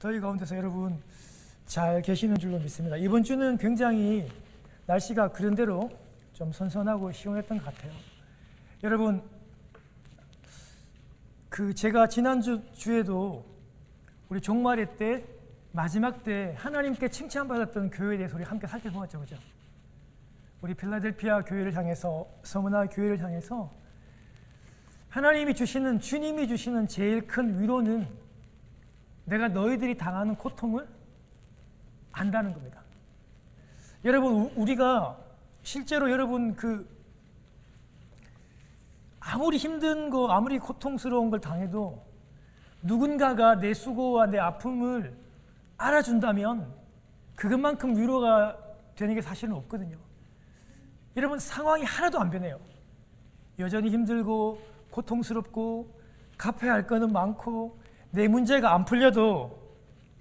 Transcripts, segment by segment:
더위 가운데서 여러분 잘 계시는 줄로 믿습니다. 이번 주는 굉장히 날씨가 그런대로 좀 선선하고 시원했던 것 같아요. 여러분, 제가 지난주에도 우리 종말의 때 마지막 때 하나님께 칭찬받았던 교회에 대해서 우리 함께 살펴보았죠, 그죠? 우리 필라델피아 교회를 향해서, 서머나 교회를 향해서 하나님이 주시는, 주님이 주시는 제일 큰 위로는 내가 너희들이 당하는 고통을 안다는 겁니다. 여러분, 우리가 실제로 여러분 아무리 힘든 거, 아무리 고통스러운 걸 당해도 누군가가 내 수고와 내 아픔을 알아준다면 그것만큼 위로가 되는 게 사실은 없거든요. 여러분, 상황이 하나도 안 변해요. 여전히 힘들고 고통스럽고 갚아야 할 거는 많고 내 문제가 안 풀려도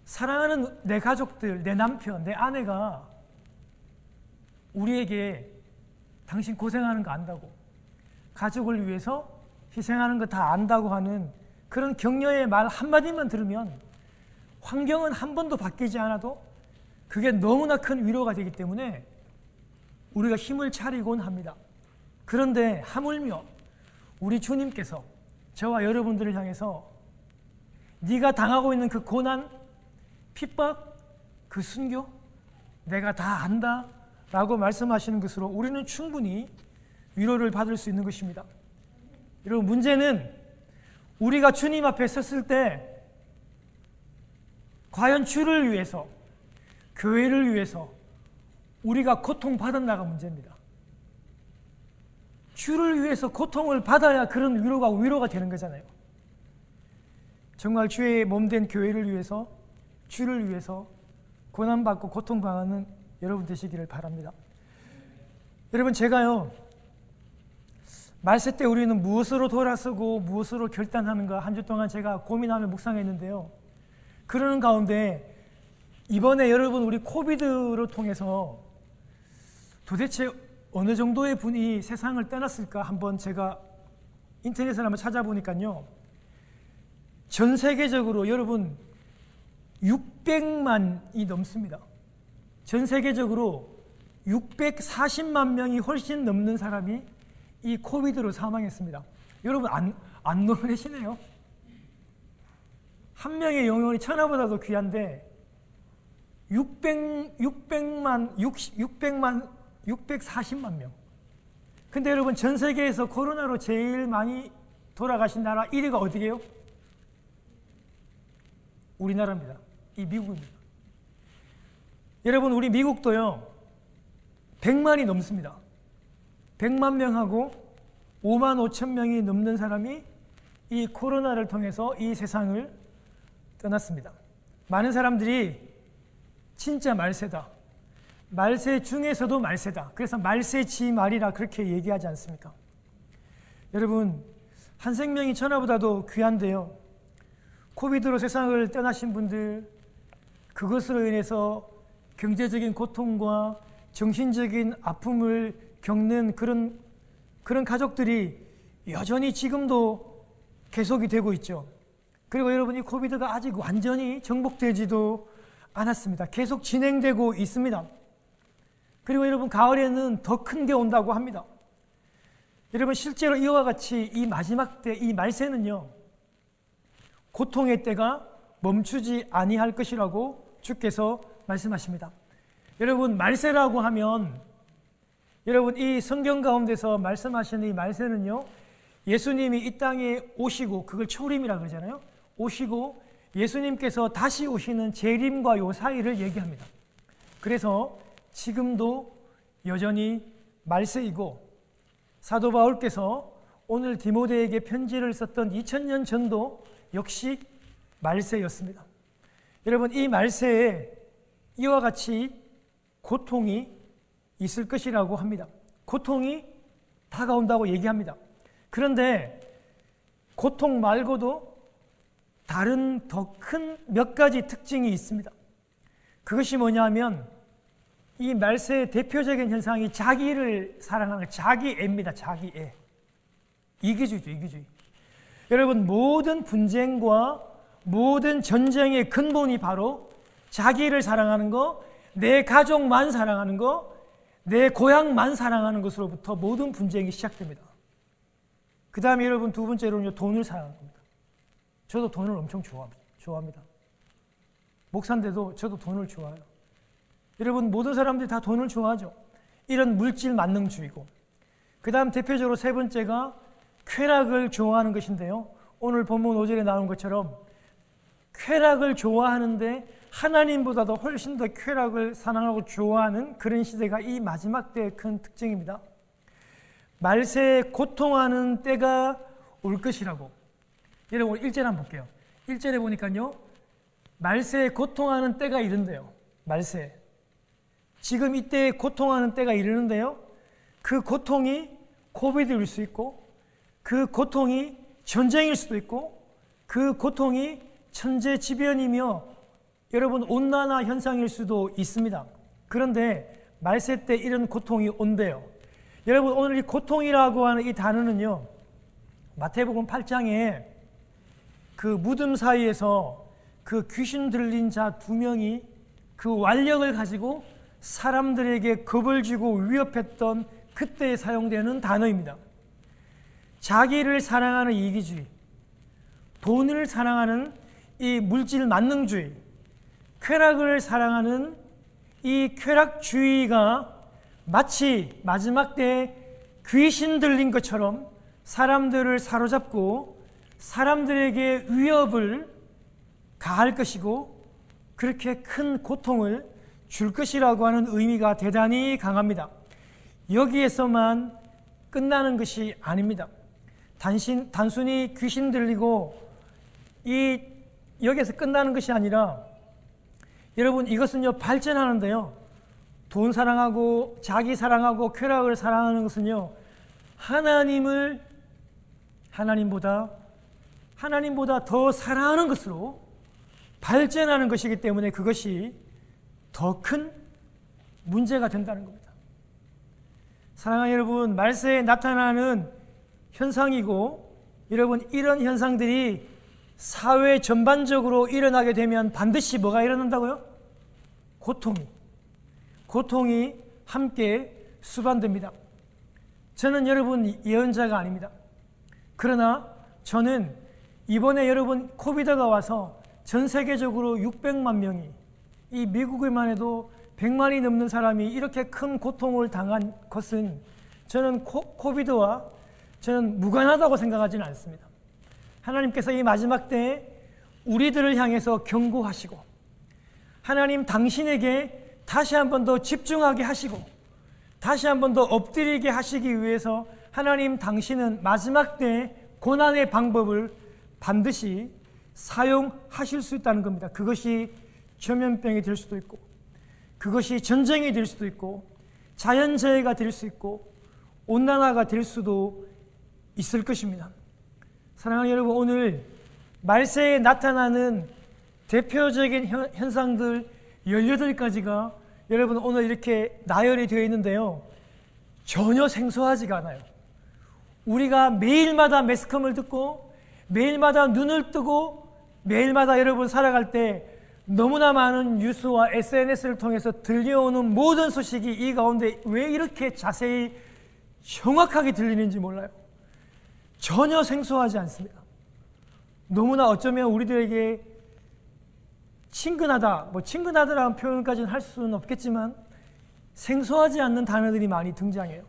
사랑하는 내 가족들, 내 남편, 내 아내가 우리에게 당신 고생하는 거 안다고, 가족을 위해서 희생하는 거 다 안다고 하는 그런 격려의 말 한마디만 들으면 환경은 한 번도 바뀌지 않아도 그게 너무나 큰 위로가 되기 때문에 우리가 힘을 차리곤 합니다. 그런데 하물며 우리 주님께서 저와 여러분들을 향해서 네가 당하고 있는 그 고난, 핍박, 그 순교 내가 다 안다 라고 말씀하시는 것으로 우리는 충분히 위로를 받을 수 있는 것입니다. 여러분, 문제는 우리가 주님 앞에 섰을 때 과연 주를 위해서, 교회를 위해서 우리가 고통받았나가 문제입니다. 주를 위해서 고통을 받아야 그런 위로가 되는 거잖아요. 정말 주의 몸된 교회를 위해서, 주를 위해서 고난받고 고통당하는 여러분 되시기를 바랍니다. 여러분, 제가요, 말세 때 우리는 무엇으로 돌아서고 무엇으로 결단하는가 한 주 동안 제가 고민하며 묵상했는데요. 그러는 가운데 이번에 여러분 우리 코비드를 통해서 도대체 어느 정도의 분이 세상을 떠났을까 한번 제가 인터넷을 한번 찾아보니까요, 전 세계적으로 여러분 600만이 넘습니다. 전 세계적으로 640만 명이 훨씬 넘는 사람이 이 코비드로 사망했습니다. 여러분 안 놀라시네요? 한 명의 영혼이 천하보다도 귀한데 640만 명. 근데 여러분, 전 세계에서 코로나로 제일 많이 돌아가신 나라 1위가 어디게요? 우리나라입니다. 이 미국입니다. 여러분, 우리 미국도요 100만이 넘습니다. 100만 명하고 5만 5천 명이 넘는 사람이 이 코로나를 통해서 이 세상을 떠났습니다. 많은 사람들이 진짜 말세다, 말세 중에서도 말세다, 그래서 말세지 말이라 그렇게 얘기하지 않습니까? 여러분, 한 생명이 천하보다도 귀한데요, 코비드로 세상을 떠나신 분들, 그것으로 인해서 경제적인 고통과 정신적인 아픔을 겪는 그런 가족들이 여전히 지금도 계속이 되고 있죠. 그리고 여러분, 이 코비드가 아직 완전히 정복되지도 않았습니다. 계속 진행되고 있습니다. 그리고 여러분, 가을에는 더 큰 게 온다고 합니다. 여러분, 실제로 이와 같이 이 마지막 때, 이 말세는요, 고통의 때가 멈추지 아니할 것이라고 주께서 말씀하십니다. 여러분, 말세라고 하면 여러분, 이 성경 가운데서 말씀하시는 이 말세는요, 예수님이 이 땅에 오시고, 그걸 초림이라고 그러잖아요. 오시고 예수님께서 다시 오시는 재림과 요 사이를 얘기합니다. 그래서 지금도 여전히 말세이고, 사도 바울께서 오늘 디모데에게 편지를 썼던 2000년 전도 역시 말세였습니다. 여러분, 이 말세에 이와 같이 고통이 있을 것이라고 합니다. 고통이 다가온다고 얘기합니다. 그런데 고통 말고도 다른 더 큰 몇 가지 특징이 있습니다. 그것이 뭐냐면 이 말세의 대표적인 현상이 자기를 사랑하는 자기애입니다. 자기애. 이기주의죠, 이기주의. 여러분, 모든 분쟁과 모든 전쟁의 근본이 바로 자기를 사랑하는 거, 내 가족만 사랑하는 거, 내 고향만 사랑하는 것으로부터 모든 분쟁이 시작됩니다. 그 다음에 여러분 두 번째로는요, 돈을 사랑하는 겁니다. 저도 돈을 엄청 좋아합니다. 목사인데도 저도 돈을 좋아해요. 여러분 모든 사람들이 다 돈을 좋아하죠. 이런 물질 만능주의고, 그 다음 대표적으로 세 번째가 쾌락을 좋아하는 것인데요, 오늘 본문 5절에 나온 것처럼 쾌락을 좋아하는데 하나님보다도 훨씬 더 쾌락을 사랑하고 좋아하는 그런 시대가 이 마지막 때의 큰 특징입니다. 말세에 고통하는 때가 올 것이라고. 여러분 1절 한번 볼게요. 1절에 보니까요, 말세에 고통하는 때가 이른대요. 말세. 지금 이때 고통하는 때가 이르는데요, 그 고통이 코비드일 수 있고, 그 고통이 전쟁일 수도 있고, 그 고통이 천재지변이며 여러분 온난화 현상일 수도 있습니다. 그런데 말세 때 이런 고통이 온대요. 여러분 오늘 이 고통이라고 하는 이 단어는요, 마태복음 8장에 그 무덤 사이에서 그 귀신 들린 자 2명이 그 완력을 가지고 사람들에게 겁을 주고 위협했던 그때에 사용되는 단어입니다. 자기를 사랑하는 이기주의, 돈을 사랑하는 이 물질 만능주의, 쾌락을 사랑하는 이 쾌락주의가 마치 마지막 때 귀신 들린 것처럼 사람들을 사로잡고 사람들에게 위협을 가할 것이고 그렇게 큰 고통을 줄 것이라고 하는 의미가 대단히 강합니다. 여기에서만 끝나는 것이 아닙니다. 단순히 귀신 들리고 여기에서 끝나는 것이 아니라 여러분 이것은요 발전하는데요, 돈 사랑하고 자기 사랑하고 쾌락을 사랑하는 것은요 하나님보다 더 사랑하는 것으로 발전하는 것이기 때문에 그것이 더 큰 문제가 된다는 겁니다. 사랑하는 여러분, 말세에 나타나는 현상이고, 여러분 이런 현상들이 사회 전반적으로 일어나게 되면 반드시 뭐가 일어난다고요? 고통이 함께 수반됩니다. 저는 여러분 예언자가 아닙니다. 그러나 저는 이번에 여러분 코비드가 와서 전 세계적으로 600만 명이, 이 미국에만 해도 100만이 넘는 사람이 이렇게 큰 고통을 당한 것은 저는 코비드와 저는 무관하다고 생각하지는 않습니다. 하나님께서 이 마지막 때에 우리들을 향해서 경고하시고, 하나님 당신에게 다시 한 번 더 집중하게 하시고 다시 한 번 더 엎드리게 하시기 위해서 하나님 당신은 마지막 때에 고난의 방법을 반드시 사용하실 수 있다는 겁니다. 그것이 전염병이 될 수도 있고, 그것이 전쟁이 될 수도 있고, 자연재해가 될 수 있고, 온난화가 될 수도 있을 것입니다. 사랑하는 여러분, 오늘 말세에 나타나는 대표적인 현상들 18가지가 여러분 오늘 이렇게 나열이 되어 있는데요, 전혀 생소하지가 않아요. 우리가 매일마다 매스컴을 듣고 매일마다 눈을 뜨고 매일마다 여러분 살아갈 때 너무나 많은 뉴스와 SNS를 통해서 들려오는 모든 소식이 이 가운데 왜 이렇게 자세히 정확하게 들리는지 몰라요. 전혀 생소하지 않습니다. 너무나 어쩌면 우리들에게 친근하다, 친근하다라는 표현까지는 할 수는 없겠지만 생소하지 않는 단어들이 많이 등장해요.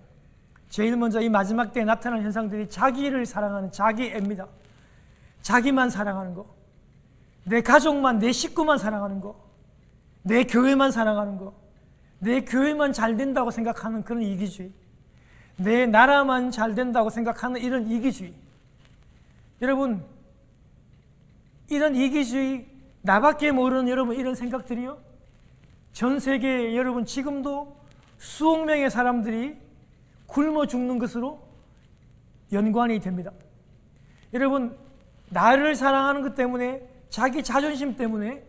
제일 먼저 이 마지막 때에 나타나는 현상들이 자기를 사랑하는 자기애입니다. 자기만 사랑하는 거, 내 가족만, 내 식구만 사랑하는 거, 내 교회만 사랑하는 거, 내 교회만 잘 된다고 생각하는 그런 이기주의, 내 나라만 잘 된다고 생각하는 이런 이기주의. 여러분, 이런 이기주의, 나밖에 모르는 여러분 이런 생각들이요, 전 세계에 여러분 지금도 수억 명의 사람들이 굶어 죽는 것으로 연관이 됩니다. 여러분, 나를 사랑하는 것 때문에, 자기 자존심 때문에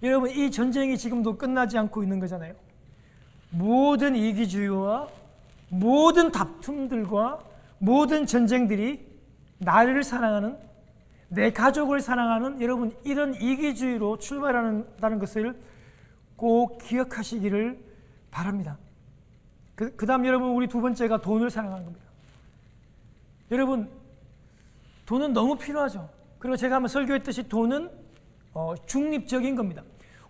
여러분 이 전쟁이 지금도 끝나지 않고 있는 거잖아요. 모든 이기주의와 모든 다툼들과 모든 전쟁들이 나를 사랑하는, 내 가족을 사랑하는 여러분 이런 이기주의로 출발한다는 것을 꼭 기억하시기를 바랍니다. 그 다음 여러분 우리 두 번째가 돈을 사랑하는 겁니다. 여러분 돈은 너무 필요하죠. 그리고 제가 한번 설교했듯이 돈은 중립적인 겁니다.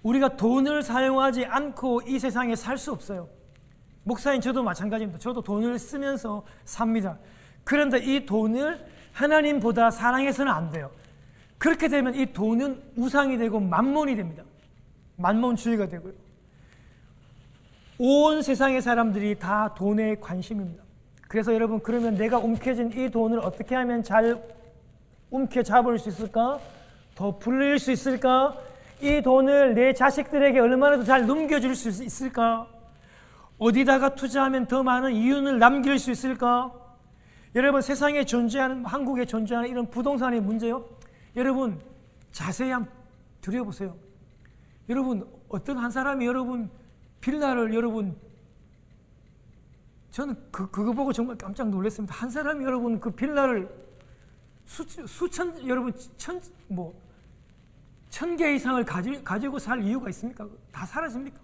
우리가 돈을 사용하지 않고 이 세상에 살 수 없어요. 목사인 저도 마찬가지입니다. 저도 돈을 쓰면서 삽니다. 그런데 이 돈을 하나님보다 사랑해서는 안 돼요. 그렇게 되면 이 돈은 우상이 되고 만몬이 됩니다. 만몬주의가 되고요. 온 세상의 사람들이 다 돈에 관심입니다. 그래서 여러분 그러면 내가 움켜쥔 이 돈을 어떻게 하면 잘 움켜잡을 수 있을까? 더 불릴 수 있을까? 이 돈을 내 자식들에게 얼마나 더 잘 넘겨줄 수 있을까? 어디다가 투자하면 더 많은 이윤을 남길 수 있을까? 여러분 세상에 존재하는 한국에 존재하는 이런 부동산의 문제요. 여러분 자세히 한번 들여보세요. 여러분 어떤 한 사람이 여러분 빌라를 여러분 저는 그거 보고 정말 깜짝 놀랐습니다. 한 사람이 여러분 그 빌라를 수천 여러분 천 개 이상을 가지고 살 이유가 있습니까? 다 사라집니까?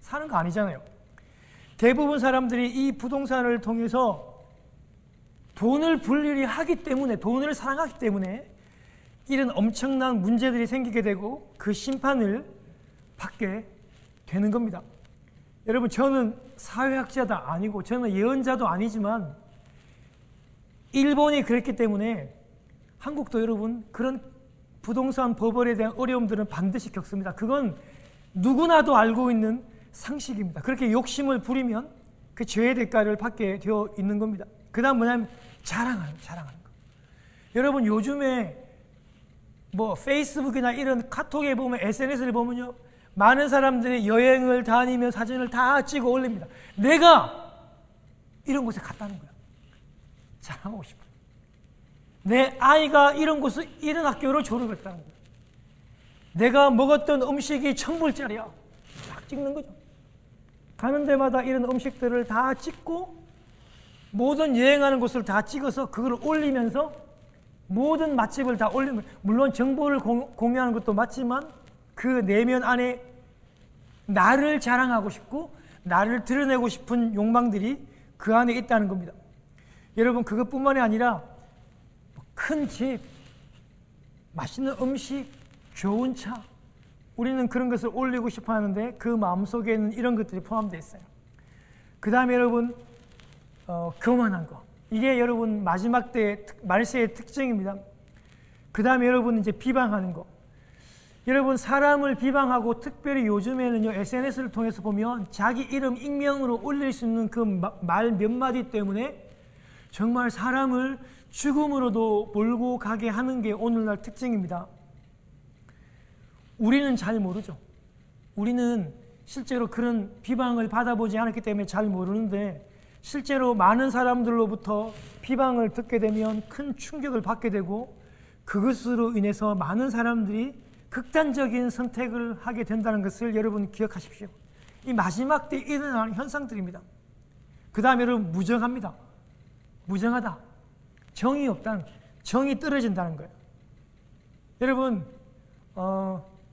사는 거 아니잖아요. 대부분 사람들이 이 부동산을 통해서 돈을 불리리 하기 때문에 돈을 사랑하기 때문에 이런 엄청난 문제들이 생기게 되고 그 심판을 받게 되는 겁니다. 여러분 저는 사회학자도 아니고 저는 예언자도 아니지만 일본이 그랬기 때문에 한국도 여러분 그런 부동산 버블에 대한 어려움들은 반드시 겪습니다. 그건 누구나도 알고 있는 상식입니다. 그렇게 욕심을 부리면 그 죄의 대가를 받게 되어 있는 겁니다. 그 다음 뭐냐면 자랑하는 거. 여러분 요즘에 뭐 페이스북이나 이런 카톡에 보면 SNS를 보면요 많은 사람들이 여행을 다니며 사진을 다 찍어 올립니다. 내가 이런 곳에 갔다는 거야. 자랑하고 싶어요. 내 아이가 이런 학교를 졸업했다는 거야. 내가 먹었던 음식이 1000불짜리야. 딱 찍는 거죠. 가는 데마다 이런 음식들을 다 찍고 모든 여행하는 곳을 다 찍어서 그걸 올리면서 모든 맛집을 다 올리면 물론 정보를 공유하는 것도 맞지만 그 내면 안에 나를 자랑하고 싶고 나를 드러내고 싶은 욕망들이 그 안에 있다는 겁니다. 여러분 그것뿐만이 아니라 큰 집, 맛있는 음식, 좋은 차 우리는 그런 것을 올리고 싶어 하는데 그 마음속에는 이런 것들이 포함되어 있어요. 그 다음에 여러분 교만한 거 이게 여러분 마지막 때 말세의 특징입니다. 그 다음에 여러분 이제 비방하는 거 여러분 사람을 비방하고 특별히 요즘에는요 SNS를 통해서 보면 자기 이름 익명으로 올릴 수 있는 그 말 몇 마디 때문에 정말 사람을 죽음으로도 몰고 가게 하는 게 오늘날 특징입니다. 우리는 잘 모르죠. 우리는 실제로 그런 비방을 받아보지 않았기 때문에 잘 모르는데 실제로 많은 사람들로부터 비방을 듣게 되면 큰 충격을 받게 되고 그것으로 인해서 많은 사람들이 극단적인 선택을 하게 된다는 것을 여러분 기억하십시오. 이 마지막 때 일어나는 현상들입니다. 그 다음에 여러분 무정합니다. 무정하다. 정이 없다는 정이 떨어진다는 거예요. 여러분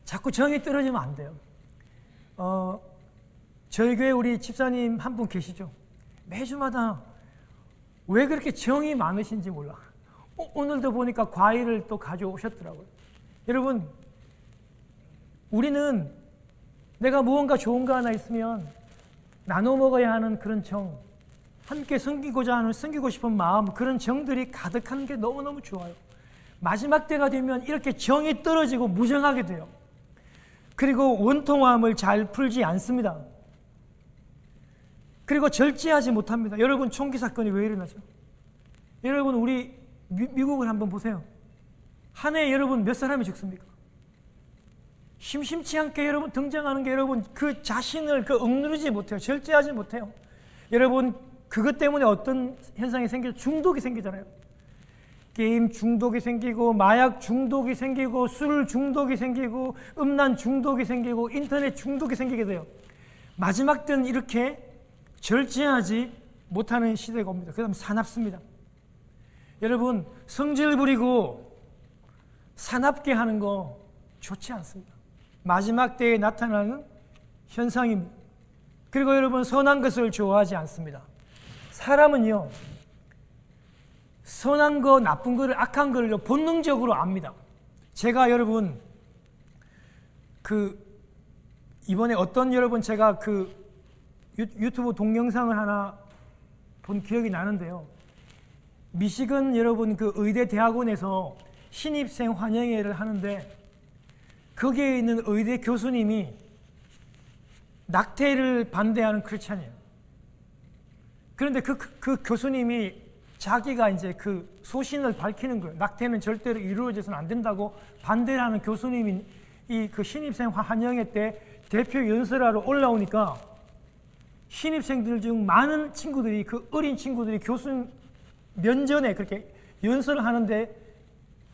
자꾸 정이 떨어지면 안 돼요. 저희 교회 우리 집사님 한 분 계시죠. 매주마다 왜 그렇게 정이 많으신지 몰라. 오늘도 보니까 과일을 또 가져오셨더라고요. 여러분 우리는 내가 무언가 좋은 거 하나 있으면 나눠 먹어야 하는 그런 정, 함께 섬기고자 하는 섬기고 싶은 마음 그런 정들이 가득한 게 너무너무 좋아요. 마지막 때가 되면 이렇게 정이 떨어지고 무정하게 돼요. 그리고 원통함을 잘 풀지 않습니다. 그리고 절제하지 못합니다. 여러분 총기 사건이 왜 일어나죠? 여러분 우리 미국을 한번 보세요. 한 해에 여러분 몇 사람이 죽습니까? 심심치 않게 여러분 등장하는 게 여러분 그 자신을 억누르지 못해요. 절제하지 못해요. 여러분 그것 때문에 어떤 현상이 생기죠? 중독이 생기잖아요. 게임 중독이 생기고 마약 중독이 생기고 술 중독이 생기고 음란 중독이 생기고 인터넷 중독이 생기게 돼요. 마지막 때는 이렇게 절제하지 못하는 시대가 옵니다. 그 다음 사납습니다. 여러분 성질 부리고 사납게 하는 거 좋지 않습니다. 마지막 때에 나타나는 현상입니다. 그리고 여러분, 선한 것을 좋아하지 않습니다. 사람은요, 선한 거, 나쁜 거를, 악한 거를 본능적으로 압니다. 제가 여러분, 이번에 여러분 제가 유튜브 동영상을 하나 본 기억이 나는데요. 미시건 여러분 의대 대학원에서 신입생 환영회를 하는데 거기에 있는 의대 교수님이 낙태를 반대하는 크리스찬이에요. 그런데 그 교수님이 자기가 이제 소신을 밝히는 거예요. 낙태는 절대로 이루어져서는 안 된다고 반대를 하는 교수님이 신입생 환영회 때 대표 연설하러 올라오니까 신입생들 중 많은 친구들이, 어린 친구들이 교수님 면전에 그렇게 연설을 하는데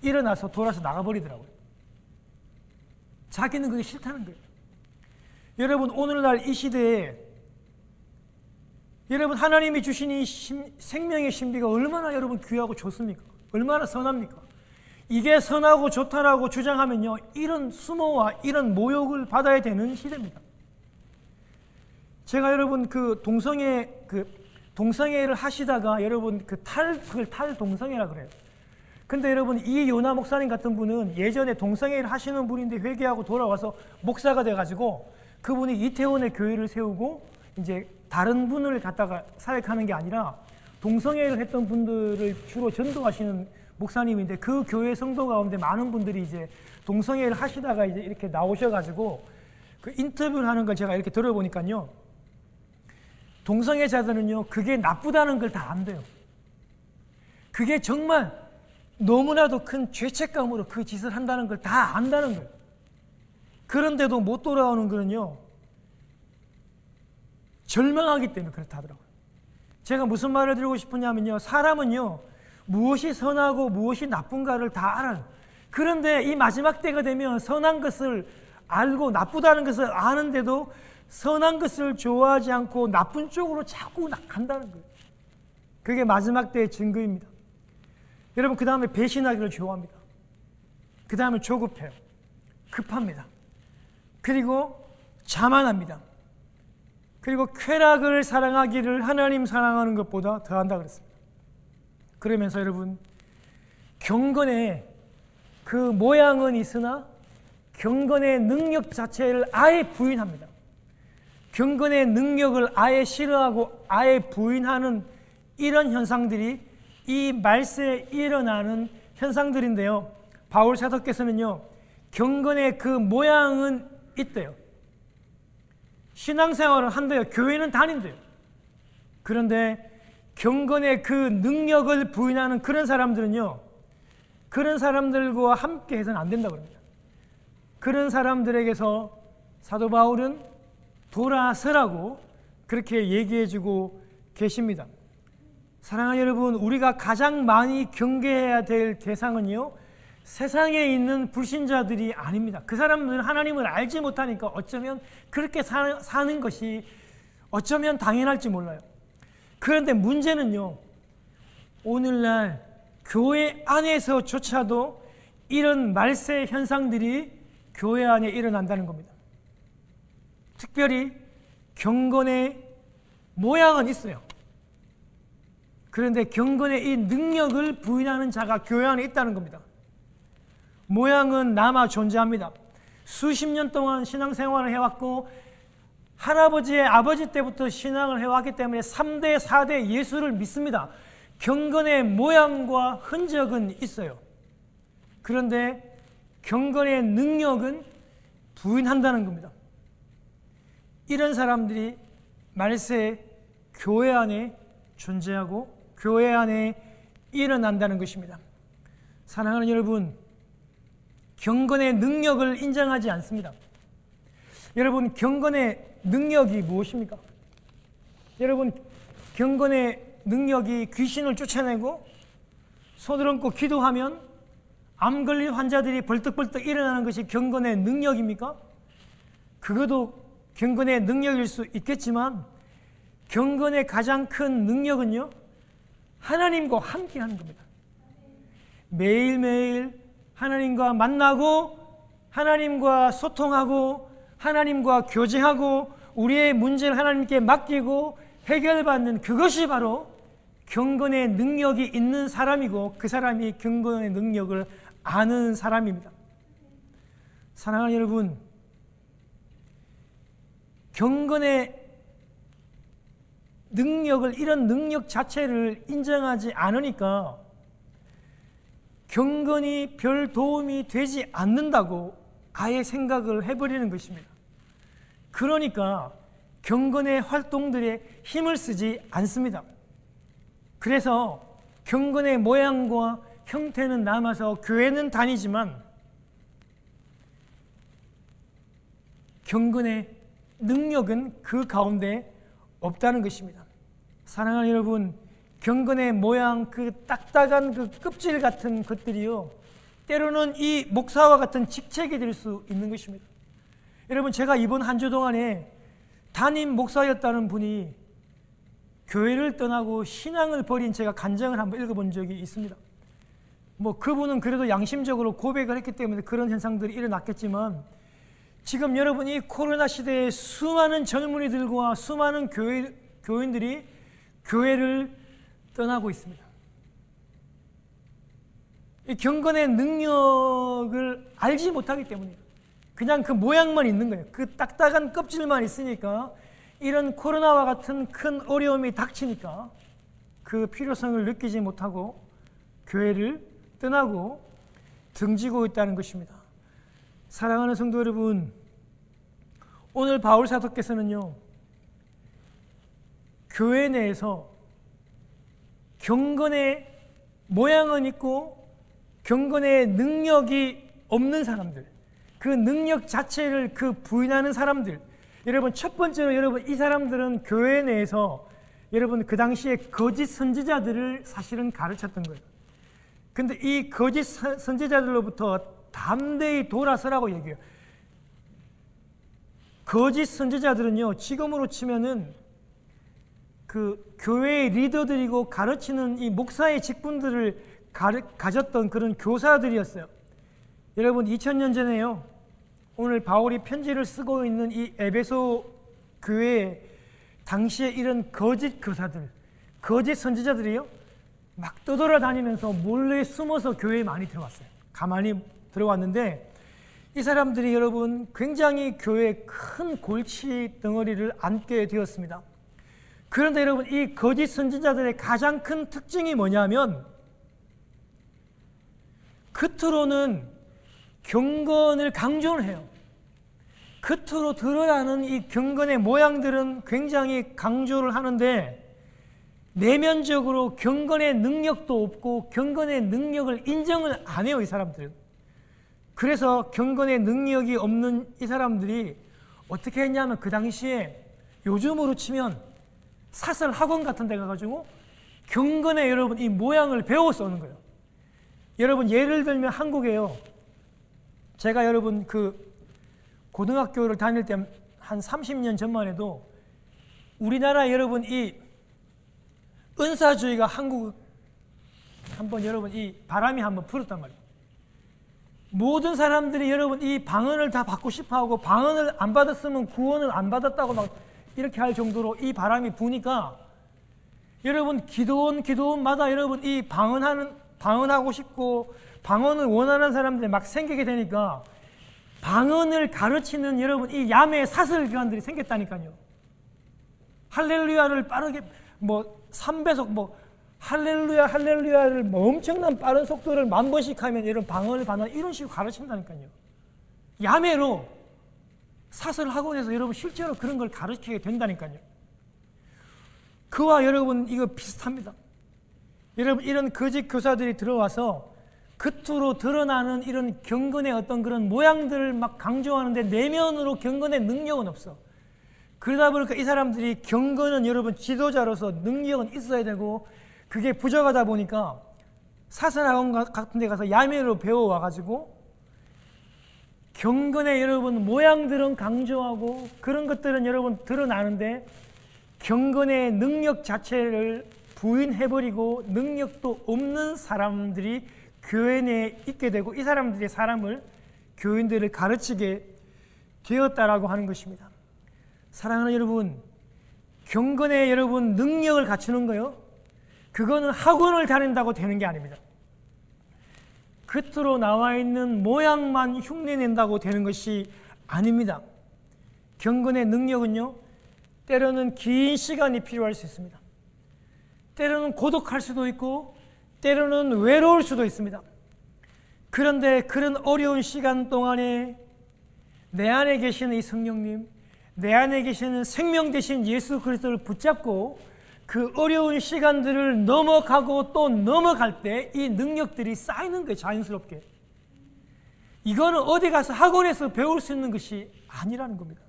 일어나서 돌아서 나가버리더라고요. 자기는 그게 싫다는 거예요. 여러분, 오늘날 이 시대에 여러분, 하나님이 주신 이 생명의 신비가 얼마나 여러분 귀하고 좋습니까? 얼마나 선합니까? 이게 선하고 좋다라고 주장하면요, 이런 수모와 이런 모욕을 받아야 되는 시대입니다. 제가 여러분 동성애를 하시다가 여러분 탈동성애라 그래요. 근데 여러분, 이 요나 목사님 같은 분은 예전에 동성애를 하시는 분인데 회개하고 돌아와서 목사가 돼가지고 그분이 이태원에 교회를 세우고 이제 다른 분을 갖다가 사역하는 게 아니라 동성애를 했던 분들을 주로 전도하시는 목사님인데 그 교회 성도 가운데 많은 분들이 이제 동성애를 하시다가 이제 이렇게 나오셔가지고 인터뷰를 하는 걸 제가 이렇게 들어보니까요, 동성애자들은요, 그게 나쁘다는 걸 다 안돼요. 그게 정말 너무나도 큰 죄책감으로 그 짓을 한다는 걸 다 안다는 거예요. 그런데도 못 돌아오는 거는요, 절망하기 때문에 그렇다 하더라고요. 제가 무슨 말을 드리고 싶으냐면요, 사람은요, 무엇이 선하고 무엇이 나쁜가를 다 알아요. 그런데 이 마지막 때가 되면 선한 것을 알고 나쁘다는 것을 아는데도 선한 것을 좋아하지 않고 나쁜 쪽으로 자꾸 간다는 거예요. 그게 마지막 때의 증거입니다. 여러분, 그 다음에 배신하기를 좋아합니다. 그 다음에 조급해요. 급합니다. 그리고 자만합니다. 그리고 쾌락을 사랑하기를 하나님 사랑하는 것보다 더한다 그랬습니다. 그러면서 여러분, 경건의 그 모양은 있으나 경건의 능력 자체를 아예 부인합니다. 경건의 능력을 아예 싫어하고 아예 부인하는 이런 현상들이 이 말세에 일어나는 현상들인데요, 바울 사도께서는요, 경건의 그 모양은 있대요. 신앙생활을 한대요. 교회는 다닌대요. 그런데 경건의 그 능력을 부인하는 그런 사람들은요, 그런 사람들과 함께 해서는 안 된다고 합니다. 그런 사람들에게서 사도 바울은 돌아서라고 그렇게 얘기해주고 계십니다. 사랑하는 여러분, 우리가 가장 많이 경계해야 될 대상은요, 세상에 있는 불신자들이 아닙니다. 그 사람들은 하나님을 알지 못하니까 어쩌면 그렇게 사는 것이 어쩌면 당연할지 몰라요. 그런데 문제는요, 오늘날 교회 안에서조차도 이런 말세 현상들이 교회 안에 일어난다는 겁니다. 특별히 경건의 모양은 있어요. 그런데 경건의 이 능력을 부인하는 자가 교회 안에 있다는 겁니다. 모양은 남아 존재합니다. 수십 년 동안 신앙생활을 해왔고 할아버지의 아버지 때부터 신앙을 해왔기 때문에 3대, 4대 예수를 믿습니다. 경건의 모양과 흔적은 있어요. 그런데 경건의 능력은 부인한다는 겁니다. 이런 사람들이 말세에 교회 안에 존재하고 교회 안에 일어난다는 것입니다. 사랑하는 여러분, 경건의 능력을 인정하지 않습니다. 여러분, 경건의 능력이 무엇입니까? 여러분, 경건의 능력이 귀신을 쫓아내고 손을 얹고 기도하면 암 걸린 환자들이 벌떡벌떡 일어나는 것이 경건의 능력입니까? 그것도 경건의 능력일 수 있겠지만 경건의 가장 큰 능력은요, 하나님과 함께 하는 겁니다. 매일매일 하나님과 만나고 하나님과 소통하고 하나님과 교제하고 우리의 문제를 하나님께 맡기고 해결받는 그것이 바로 경건의 능력이 있는 사람이고 그 사람이 경건의 능력을 아는 사람입니다. 사랑하는 여러분, 경건의 능력을, 이런 능력 자체를 인정하지 않으니까 경건이 별 도움이 되지 않는다고 아예 생각을 해버리는 것입니다. 그러니까 경건의 활동들에 힘을 쓰지 않습니다. 그래서 경건의 모양과 형태는 남아서 교회는 다니지만 경건의 능력은 그 가운데 없다는 것입니다. 사랑하는 여러분, 경건의 모양, 그 딱딱한 그 껍질 같은 것들이요, 때로는 이 목사와 같은 직책이 될 수 있는 것입니다. 여러분, 제가 이번 한 주 동안에 담임 목사였다는 분이 교회를 떠나고 신앙을 버린 제가 간증을 한번 읽어본 적이 있습니다. 뭐 그분은 그래도 양심적으로 고백을 했기 때문에 그런 현상들이 일어났겠지만, 지금 여러분 이 코로나 시대에 수많은 젊은이들과 수많은 교인들이 교회를 떠나고 있습니다. 이 경건의 능력을 알지 못하기 때문입니다. 그냥 그 모양만 있는 거예요. 그 딱딱한 껍질만 있으니까 이런 코로나와 같은 큰 어려움이 닥치니까 그 필요성을 느끼지 못하고 교회를 떠나고 등지고 있다는 것입니다. 사랑하는 성도 여러분, 오늘 바울 사도께서는요, 교회 내에서 경건의 모양은 있고 경건의 능력이 없는 사람들, 그 능력 자체를 부인하는 사람들, 여러분 첫 번째로 여러분 이 사람들은 교회 내에서 여러분 그 당시에 거짓 선지자들을 사실은 가르쳤던 거예요. 근데 이 거짓 선지자들로부터 담대히 돌아서라고 얘기해요. 거짓 선지자들은요, 지금으로 치면은 그 교회의 리더들이고 가르치는 이 목사의 직분들을 가졌던 그런 교사들이었어요. 여러분 2000년 전에요, 오늘 바울이 편지를 쓰고 있는 이 에베소 교회에 당시에 이런 거짓 교사들, 거짓 선지자들이요, 막 떠돌아다니면서 몰래 숨어서 교회에 많이 들어왔어요. 가만히 들어왔는데 이 사람들이 여러분 굉장히 교회에 큰 골치 덩어리를 안게 되었습니다. 그런데 여러분 이 거짓 선지자들의 가장 큰 특징이 뭐냐면, 겉으로는 경건을 강조를 해요. 겉으로 드러야 하는 이 경건의 모양들은 굉장히 강조를 하는데 내면적으로 경건의 능력도 없고 경건의 능력을 인정을 안 해요, 이 사람들은. 그래서 경건의 능력이 없는 이 사람들이 어떻게 했냐면, 그 당시에 요즘으로 치면 사설 학원 같은 데 가가지고 경건의 여러분 이 모양을 배워서 오는 거예요. 여러분 예를 들면 한국에요, 제가 여러분 그 고등학교를 다닐 때 한 30년 전만 해도 우리나라 여러분 이 은사주의가 한국 한번 여러분 이 바람이 한번 불었단 말이에요. 모든 사람들이 여러분 이 방언을 다 받고 싶어 하고, 방언을 안 받았으면 구원을 안 받았다고 막 이렇게 할 정도로 이 바람이 부니까 여러분 기도원마다 여러분 이 방언하고 싶고 방언을 원하는 사람들이 막 생기게 되니까 방언을 가르치는 여러분 이 야매 사설교환들이 생겼다니까요. 할렐루야를 빠르게 뭐 3배속 뭐 할렐루야를 뭐 엄청난 빠른 속도를 10,000번씩 하면 여러분 방언을 받는 이런 식으로 가르친다니까요. 야매로 사설 학원에서 여러분 실제로 그런 걸 가르치게 된다니까요. 그와 여러분 이거 비슷합니다. 여러분 이런 거짓 교사들이 들어와서 겉으로 드러나는 이런 경건의 어떤 그런 모양들을 막 강조하는데 내면으로 경건의 능력은 없어. 그러다 보니까 이 사람들이 경건은 여러분 지도자로서 능력은 있어야 되고 그게 부족하다 보니까 사설학원 같은 데 가서 야매로 배워와가지고 경건의 여러분 모양들은 강조하고 그런 것들은 여러분 드러나는데 경건의 능력 자체를 부인해버리고 능력도 없는 사람들이 교회 내에 있게 되고 이 사람들이 사람을 교인들을 가르치게 되었다라고 하는 것입니다. 사랑하는 여러분, 경건에 여러분 능력을 갖추는 거요, 그거는 학원을 다닌다고 되는 게 아닙니다. 겉으로 나와 있는 모양만 흉내낸다고 되는 것이 아닙니다. 경건의 능력은요, 때로는 긴 시간이 필요할 수 있습니다. 때로는 고독할 수도 있고 때로는 외로울 수도 있습니다. 그런데 그런 어려운 시간 동안에 내 안에 계시는 이 성령님, 내 안에 계시는 생명 되신 예수 그리스도를 붙잡고 그 어려운 시간들을 넘어가고 또 넘어갈 때 이 능력들이 쌓이는 거예요. 자연스럽게. 이거는 어디 가서 학원에서 배울 수 있는 것이 아니라는 겁니다.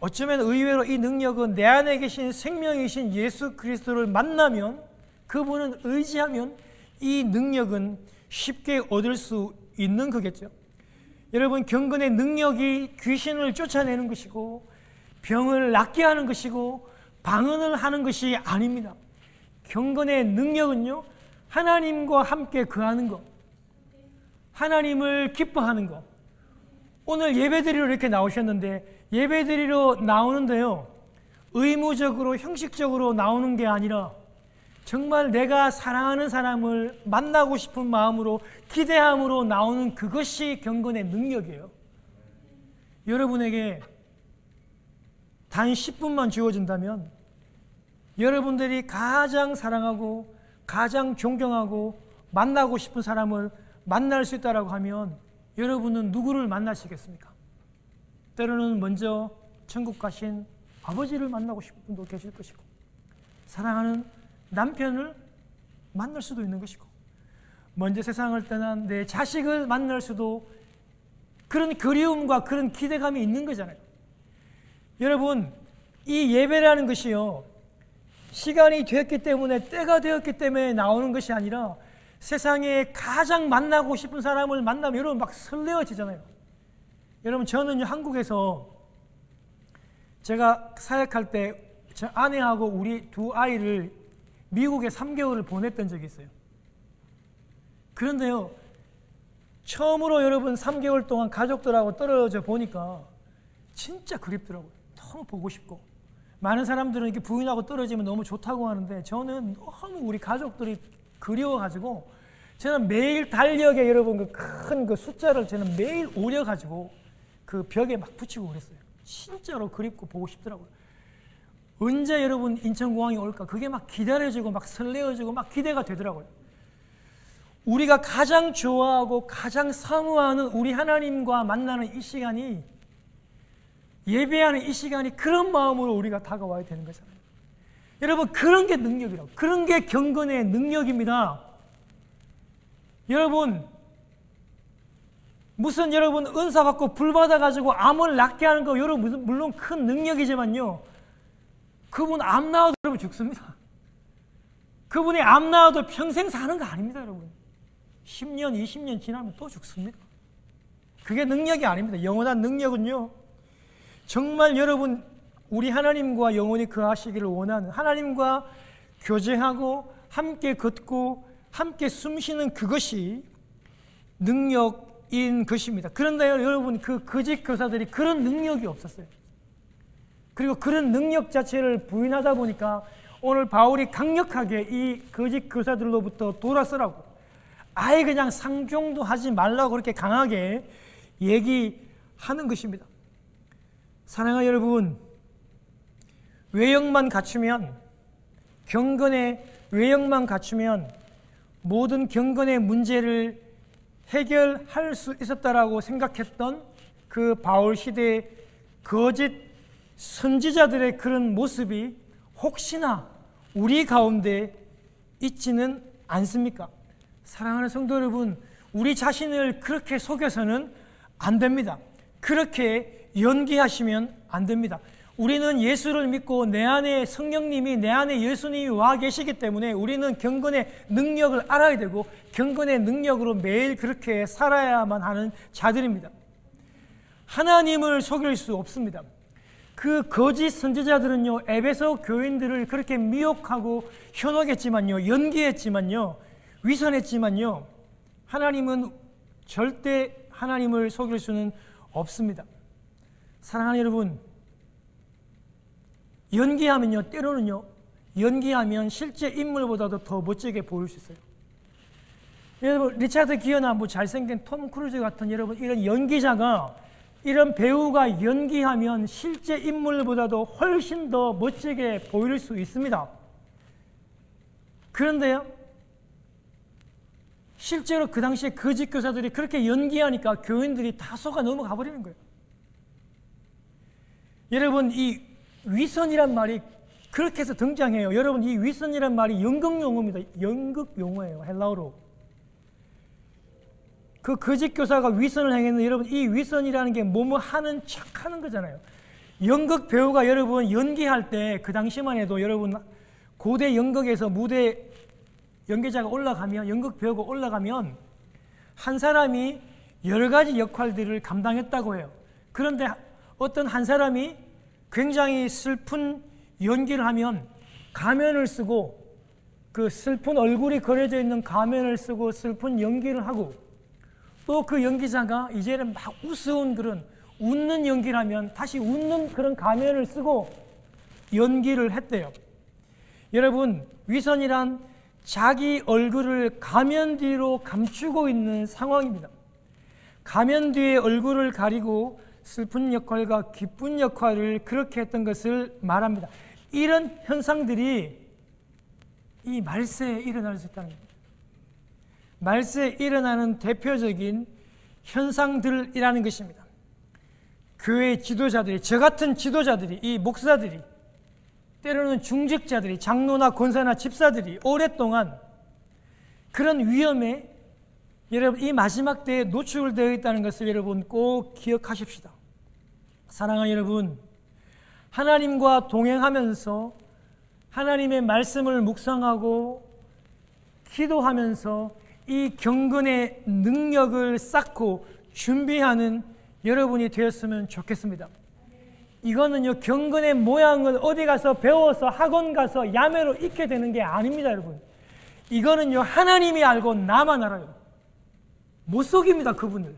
어쩌면 의외로 이 능력은 내 안에 계신 생명이신 예수 그리스도를 만나면, 그분은 의지하면 이 능력은 쉽게 얻을 수 있는 거겠죠. 여러분, 경건의 능력이 귀신을 쫓아내는 것이고 병을 낫게 하는 것이고 방언을 하는 것이 아닙니다. 경건의 능력은요, 하나님과 함께 거하는 것, 하나님을 기뻐하는 것. 오늘 예배드리러 이렇게 나오셨는데, 예배드리러 나오는데요, 의무적으로 형식적으로 나오는 게 아니라 정말 내가 사랑하는 사람을 만나고 싶은 마음으로, 기대함으로 나오는 그것이 경건의 능력이에요. 여러분에게 단 10분만 주어진다면 여러분들이 가장 사랑하고 가장 존경하고 만나고 싶은 사람을 만날 수 있다고 하면 여러분은 누구를 만나시겠습니까? 때로는 먼저 천국 가신 아버지를 만나고 싶은 분도 계실 것이고, 사랑하는 남편을 만날 수도 있는 것이고, 먼저 세상을 떠난 내 자식을 만날 수도, 그런 그리움과 그런 기대감이 있는 거잖아요. 여러분, 이 예배라는 것이요, 시간이 되었기 때문에, 때가 되었기 때문에 나오는 것이 아니라 세상에 가장 만나고 싶은 사람을 만나면 여러분 막 설레어지잖아요. 여러분, 저는 한국에서 제가 사역할 때 저 아내하고 우리 두 아이를 미국에 3개월을 보냈던 적이 있어요. 그런데요, 처음으로 여러분 3개월 동안 가족들하고 떨어져 보니까 진짜 그립더라고요. 너무 보고 싶고. 많은 사람들은 이렇게 부인하고 떨어지면 너무 좋다고 하는데 저는 너무 우리 가족들이 그리워가지고 저는 매일 달력에 여러분 그 큰 그 숫자를 저는 매일 오려가지고 그 벽에 막 붙이고 그랬어요. 진짜로 그립고 보고 싶더라고요. 언제 여러분 인천공항이 올까? 그게 막 기다려지고 막 설레어지고 막 기대가 되더라고요. 우리가 가장 좋아하고 가장 사모하는 우리 하나님과 만나는 이 시간이, 예배하는 이 시간이 그런 마음으로 우리가 다가와야 되는 거잖아요. 여러분, 그런 게 능력이라고. 그런 게 경건의 능력입니다. 여러분, 무슨 여러분 은사 받고 불 받아가지고 암을 낫게 하는 거 여러분 물론 큰 능력이지만요, 그분 암 나와도 여러분 죽습니다. 그분이 암 나와도 평생 사는 거 아닙니다. 여러분 10년 20년 지나면 또 죽습니다. 그게 능력이 아닙니다. 영원한 능력은요, 정말 여러분 우리 하나님과 영원히 거하시기를 원하는, 하나님과 교제하고 함께 걷고 함께 숨쉬는 그것이 능력인 것입니다. 그런데 여러분, 그 거짓 교사들이 그런 능력이 없었어요. 그리고 그런 능력 자체를 부인하다 보니까 오늘 바울이 강력하게 이 거짓 교사들로부터 돌아서라고, 아예 그냥 상종도 하지 말라고 그렇게 강하게 얘기하는 것입니다. 사랑하는 여러분, 외형만 갖추면, 경건의 외형만 갖추면 모든 경건의 문제를 해결할 수 있었다라고 생각했던 그 바울 시대의 거짓 선지자들의 그런 모습이 혹시나 우리 가운데 있지는 않습니까? 사랑하는 성도 여러분, 우리 자신을 그렇게 속여서는 안 됩니다. 그렇게 연기하시면 안 됩니다. 우리는 예수를 믿고 내 안에 성령님이, 내 안에 예수님이 와 계시기 때문에 우리는 경건의 능력을 알아야 되고 경건의 능력으로 매일 그렇게 살아야만 하는 자들입니다. 하나님을 속일 수 없습니다. 그 거짓 선지자들은요, 에베소 교인들을 그렇게 미혹하고 현혹했지만요, 연기했지만요, 위선했지만요, 하나님은 절대 하나님을 속일 수는 없습니다. 사랑하는 여러분, 연기하면요, 때로는요, 연기하면 실제 인물보다도 더 멋지게 보일 수 있어요. 여러분, 리차드 기어나 뭐 잘생긴 톰 크루즈 같은 여러분, 이런 연기자가, 이런 배우가 연기하면 실제 인물보다도 훨씬 더 멋지게 보일 수 있습니다. 그런데요, 실제로 그 당시에 거짓 교사들이 그렇게 연기하니까 교인들이 다 속아 넘어가 버리는 거예요. 여러분, 이 위선이란 말이 그렇게 해서 등장해요. 여러분, 이 위선이란 말이 연극 용어입니다. 연극 용어예요, 헬라어로. 그 거짓 교사가 위선을 행했는데, 여러분, 이 위선이라는 게 뭐뭐 하는 척 하는 거잖아요. 연극 배우가 여러분 연기할 때, 그 당시만 해도 여러분 고대 연극에서 무대 연기자가 올라가면, 연극 배우가 올라가면 한 사람이 여러 가지 역할들을 감당했다고 해요. 그런데 어떤 한 사람이 굉장히 슬픈 연기를 하면 가면을 쓰고, 그 슬픈 얼굴이 그려져 있는 가면을 쓰고 슬픈 연기를 하고, 또 그 연기자가 이제는 막 우스운 그런 웃는 연기를 하면 다시 웃는 그런 가면을 쓰고 연기를 했대요. 여러분, 위선이란 자기 얼굴을 가면 뒤로 감추고 있는 상황입니다. 가면 뒤에 얼굴을 가리고 슬픈 역할과 기쁜 역할을 그렇게 했던 것을 말합니다. 이런 현상들이 이 말세에 일어날 수 있다는 겁니다. 말세에 일어나는 대표적인 현상들이라는 것입니다. 교회 지도자들이, 저 같은 지도자들이, 이 목사들이, 때로는 중직자들이, 장로나 권사나 집사들이 오랫동안 그런 위험에 여러분 이 마지막 때에 노출되어 있다는 것을 여러분 꼭 기억하십시다. 사랑하는 여러분, 하나님과 동행하면서 하나님의 말씀을 묵상하고 기도하면서 이 경건의 능력을 쌓고 준비하는 여러분이 되었으면 좋겠습니다. 이거는요, 경건의 모양을 어디 가서 배워서 학원 가서 야매로 익게 되는 게 아닙니다, 여러분. 이거는요, 하나님이 알고 나만 알아요. 못 속입니다, 그분을.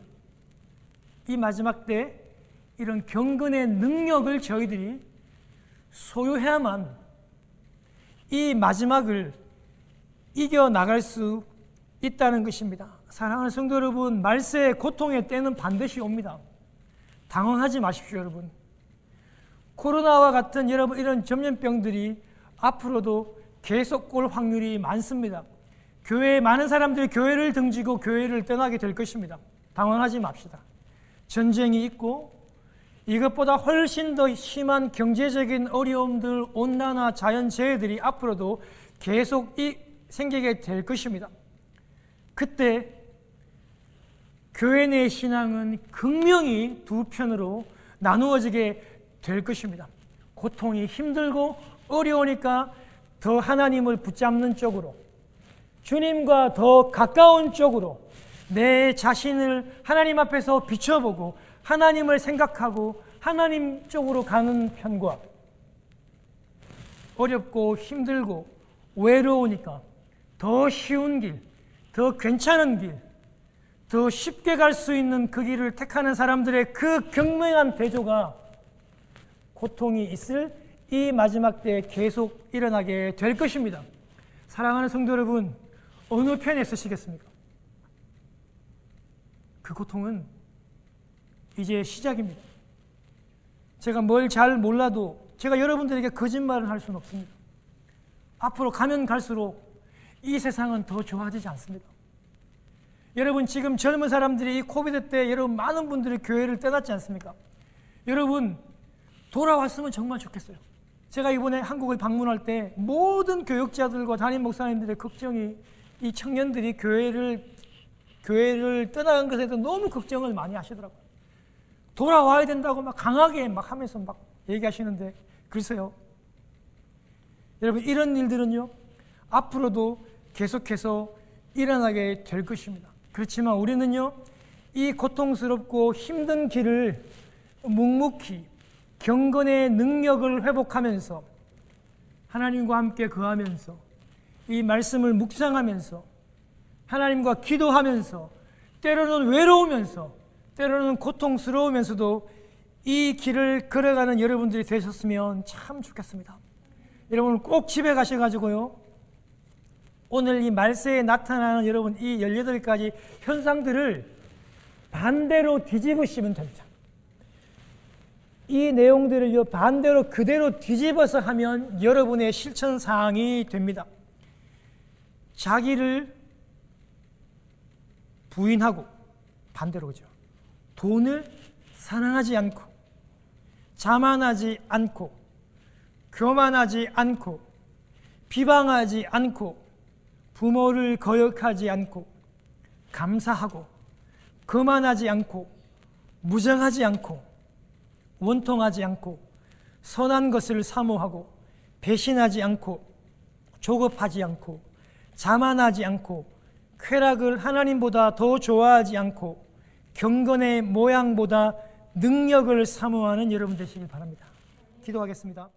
이 마지막 때 이런 경건의 능력을 저희들이 소유해야만 이 마지막을 이겨나갈 수 있다는 것입니다. 사랑하는 성도 여러분, 말세의 고통의 때는 반드시 옵니다. 당황하지 마십시오, 여러분. 코로나와 같은 여러분 이런 전염병들이 앞으로도 계속 올 확률이 많습니다. 교회에 많은 사람들이 교회를 등지고 교회를 떠나게 될 것입니다. 당황하지 맙시다. 전쟁이 있고 이것보다 훨씬 더 심한 경제적인 어려움들, 온난화, 자연재해들이 앞으로도 계속 생기게 될 것입니다. 그때 교회 내 신앙은 극명히 두 편으로 나누어지게 될 것입니다. 고통이 힘들고 어려우니까 더 하나님을 붙잡는 쪽으로, 주님과 더 가까운 쪽으로 내 자신을 하나님 앞에서 비춰보고 하나님을 생각하고 하나님 쪽으로 가는 편과, 어렵고 힘들고 외로우니까 더 쉬운 길, 더 괜찮은 길, 더 쉽게 갈 수 있는 그 길을 택하는 사람들의 그 경명한 대조가 고통이 있을 이 마지막 때에 계속 일어나게 될 것입니다. 사랑하는 성도 여러분, 어느 편에 서시겠습니까? 그 고통은 이제 시작입니다. 제가 뭘 잘 몰라도 제가 여러분들에게 거짓말을 할 수는 없습니다. 앞으로 가면 갈수록 이 세상은 더 좋아지지 않습니다. 여러분, 지금 젊은 사람들이 이 코비드 때 여러분 많은 분들이 교회를 떠났지 않습니까? 여러분 돌아왔으면 정말 좋겠어요. 제가 이번에 한국을 방문할 때 모든 교역자들과 담임 목사님들의 걱정이, 이 청년들이 교회를 떠나간 것에 대해서 너무 걱정을 많이 하시더라고요. 돌아와야 된다고 막 강하게 막 하면서 막 얘기하시는데, 글쎄요, 여러분 이런 일들은요 앞으로도 계속해서 일어나게 될 것입니다. 그렇지만 우리는요 이 고통스럽고 힘든 길을 묵묵히 경건의 능력을 회복하면서 하나님과 함께 거하면서 이 말씀을 묵상하면서 하나님과 기도하면서, 때로는 외로우면서, 때로는 고통스러우면서도 이 길을 걸어가는 여러분들이 되셨으면 참 좋겠습니다. 여러분 꼭 집에 가셔가지고요, 오늘 이 말세에 나타나는 여러분 이 18가지 현상들을 반대로 뒤집으시면 됩니다. 이 내용들을 반대로 그대로 뒤집어서 하면 여러분의 실천사항이 됩니다. 자기를 부인하고, 반대로 그죠, 돈을 사랑하지 않고, 자만하지 않고, 교만하지 않고, 비방하지 않고, 부모를 거역하지 않고, 감사하고, 거만하지 않고, 무정하지 않고, 원통하지 않고, 선한 것을 사모하고, 배신하지 않고, 조급하지 않고, 자만하지 않고, 쾌락을 하나님보다 더 좋아하지 않고, 경건의 모양보다 능력을 사모하는 여러분 되시길 바랍니다. 기도하겠습니다.